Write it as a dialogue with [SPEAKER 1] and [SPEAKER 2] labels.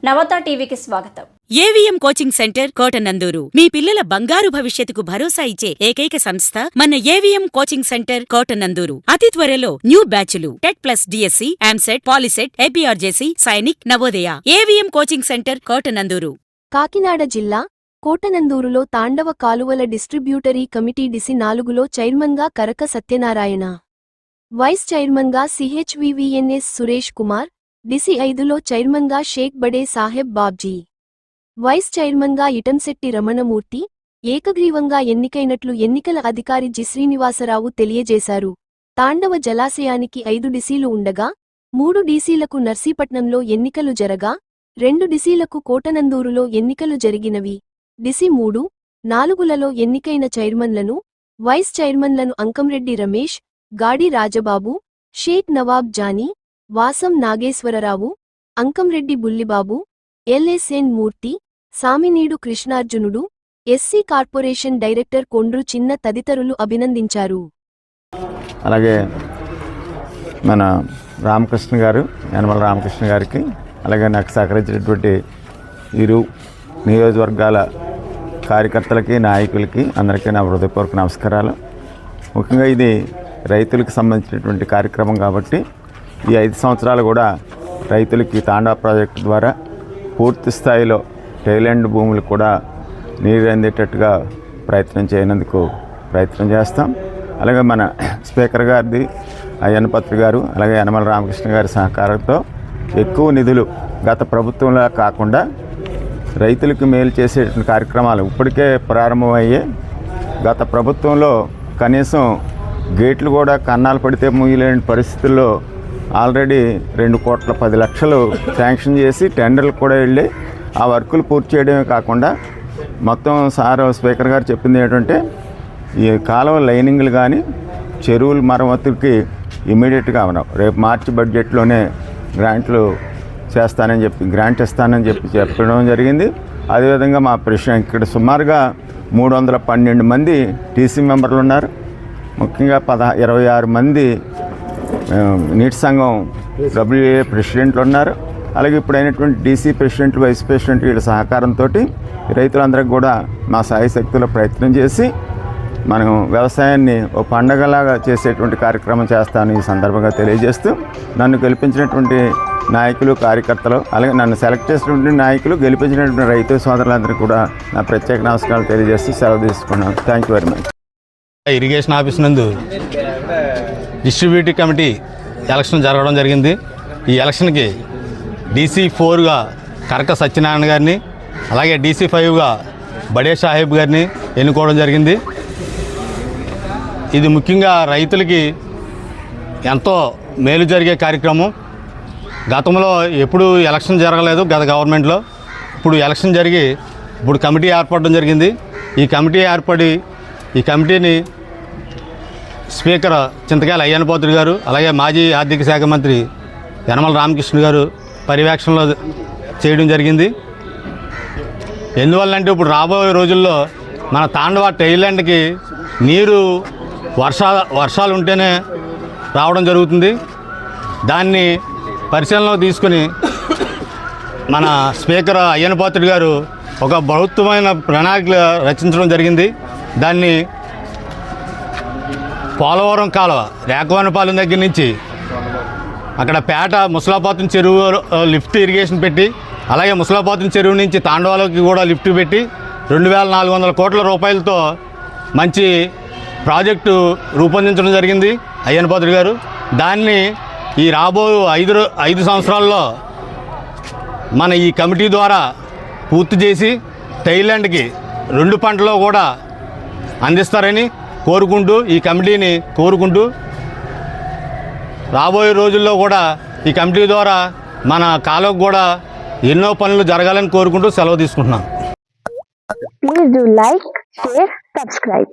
[SPEAKER 1] నవత టీవీకి స్వాగతం.
[SPEAKER 2] AVM coaching centre Kotananduru మీ పిల్లల బంగారు భవిష్యత్తుకు భరోసా ఇచ్చే ఏకైక సంస్థ మన ఏవిఎం కోచింగ్ సెంటర్ కోటనందూరు. అతి త్వరలో న్యూ బ్యాచ్లు TET plus DSC, EAMCET, POLYCET, APRJC, Sainik, Navodaya. AVM coaching centre Kotananduru.
[SPEAKER 3] Kakinada జిల్లా కోటనందూరులో తాండవ కాలువల డిస్ట్రిబ్యూటరీ కమిటీ డిసి 4లో చైర్మన్గా కరక సత్యనారాయణ, వైస్ చైర్మన్గా సిహెచ్వివిఎన్ఎస్ సురేష్ కుమార్, డిసి 5లో చైర్మన్గా షేక్ బడే సాహెబ్ బాబ్జీ, వైస్ చైర్మన్గా ఇటంశెట్టి రమణమూర్తి ఏకగ్రీవంగా ఎన్నికైనట్లు ఎన్నికల అధికారి జి శ్రీనివాసరావు తెలియజేశారు. తాండవ జలాశయానికి 5 డిసిలు ఉండగా 3 డిసిలకు నర్సీపట్నంలో ఎన్నికలు జరగా 2 డిసిలకు కోటనందూరులో ఎన్నికలు జరిగినవి. డిసి 3, 4లలో ఎన్నికైన చైర్మన్లను, వైస్ చైర్మన్లను అంకంరెడ్డి రమేష్, గాడి రాజబాబు, షేక్ నవాబ్ జానీ, వాసం నాగేశ్వరరావు, అంకంరెడ్డి బుల్లిబాబు, ఎల్ఎస్ఎన్ మూర్తి, సామినీడు కృష్ణార్జునుడు, ఎస్సీ కార్పొరేషన్ డైరెక్టర్ కొండ్రు చిన్న తదితరులు అభినందించారు.
[SPEAKER 4] అలాగే మన రామకృష్ణ గారు, యనమల రామకృష్ణ గారికి, అలాగే నాకు సహకరించినటువంటి ఇరు నియోజకవర్గాల కార్యకర్తలకి, నాయకులకి అందరికీ నా హృదయపూర్వక నమస్కారాలు. ముఖ్యంగా ఇది రైతులకు సంబంధించినటువంటి కార్యక్రమం కాబట్టి ఈ 5 సంవత్సరాలు కూడా రైతులకి తాండా ప్రాజెక్టు ద్వారా పూర్తి స్థాయిలో టైలాండ్ భూములు కూడా నీరు అందేటట్టుగా ప్రయత్నం చేయనందుకు ప్రయత్నం చేస్తాం. అలాగే మన స్పీకర్ గారిది, అయ్యన్నపత్రి గారు, అలాగే యనమల రామకృష్ణ గారి సహకారంతో ఎక్కువ నిధులు గత ప్రభుత్వంలో కాకుండా రైతులకు మేలు చేసేటువంటి కార్యక్రమాలు ఇప్పటికే ప్రారంభమయ్యాయి. గత ప్రభుత్వంలో కనీసం గేట్లు కూడా కన్నాలు పడితే ముగిలేని పరిస్థితుల్లో ఆల్రెడీ 2,10,00,000 శాంక్షన్ చేసి టెండర్లు కూడా వెళ్ళి ఆ వర్కులు పూర్తి చేయడమే కాకుండా మొత్తం స్పీకర్ గారు చెప్పింది ఏంటంటే ఈ కాలువ లైనింగ్లు కానీ చెరువుల మరమ్మతులకి ఇమీడియట్గా రేపు మార్చి బడ్జెట్లోనే గ్రాంట్ ఇస్తానని చెప్పడం జరిగింది. అదేవిధంగా మా ప్రెసిడెంట్ ఇక్కడ సుమారుగా 312 మంది టీసీ మెంబర్లు ఉన్నారు. ముఖ్యంగా 26 మంది నీటి సంఘం డబ్ల్యూఏ ప్రెసిడెంట్లు ఉన్నారు. అలాగే ఇప్పుడు అయినటువంటి డీసీ ప్రెసిడెంట్లు, వైస్ ప్రెసిడెంట్ వీళ్ళ సహకారంతో రైతులందరికీ కూడా మా సాయశక్తుల ప్రయత్నం చేసి మనం వ్యవసాయాన్ని ఓ పండగలాగా చేసేటువంటి కార్యక్రమం చేస్తాను ఈ సందర్భంగా తెలియజేస్తూ, నన్ను గెలిపించినటువంటి నాయకులు, కార్యకర్తలు, అలాగే నన్ను సెలెక్ట్ చేసినటువంటి నాయకులు, గెలిపించినటువంటి రైతు సోదరులందరికీ కూడా నా ప్రత్యేక నమస్కారాలు తెలియజేస్తూ సెలవు తీసుకున్నాను. Thank you very much.
[SPEAKER 5] Irrigation office నందు డిస్ట్రిబ్యూటివ్ కమిటీ ఎలక్షన్ జరగడం జరిగింది. ఈ ఎలక్షన్కి డీసీ 4గా కరక సత్యనారాయణ గారిని, అలాగే డీసీ 5గా బడే సాహెబ్ గారిని ఎన్నుకోవడం జరిగింది. ఇది ముఖ్యంగా రైతులకి ఎంతో మేలు జరిగే కార్యక్రమం. గతంలో ఎప్పుడు ఎలక్షన్ జరగలేదు గత గవర్నమెంట్లో. ఇప్పుడు ఎలక్షన్ జరిగి ఇప్పుడు కమిటీ ఏర్పడడం జరిగింది. ఈ కమిటీని స్పీకర్ చింతకాయల అయ్యన్నపత్రి గారు, అలాగే మాజీ ఆర్థిక శాఖ మంత్రి యనమల రామకృష్ణ గారు పర్యవేక్షణలో చేయడం జరిగింది. ఎందువల్లంటే ఇప్పుడు రాబోయే రోజుల్లో మన తాండవ టైలాండ్కి నీరు వర్షాలు ఉంటేనే రావడం జరుగుతుంది. దాన్ని పరిశీలనలో తీసుకుని మన స్పీకర్ అయ్యన్నపత్రి గారు ఒక బృహత్తమైన ప్రణాళిక రచించడం జరిగింది. దాన్ని పోలవరం కాలువ రేకవనపాలెం దగ్గర నుంచి అక్కడ పేట ముసలాపాతం చెరువు లిఫ్ట్ ఇరిగేషన్ పెట్టి, అలాగే ముసలాపాతం చెరువు నుంచి తాండవాలోకి కూడా లిఫ్ట్ పెట్టి 2,400 కోట్ల రూపాయలతో మంచి ప్రాజెక్టు రూపొందించడం జరిగింది అయ్యన్నపత్రి గారు. దాన్ని ఈ రాబోయే 5 సంవత్సరాల్లో మన ఈ కమిటీ ద్వారా పూర్తి చేసి థాయిలాండ్కి 2 పంటలో కూడా అందిస్తారని కోరుకుంటూ, ఈ కమిటీని కోరుకుంటూ, రాబోయే రోజుల్లో కూడా ఈ కమిటీ ద్వారా మన కాలువకు కూడా ఎన్నో పనులు జరగాలని కోరుకుంటూ సెలవు తీసుకుంటున్నాం.
[SPEAKER 6] Please do like, share, subscribe.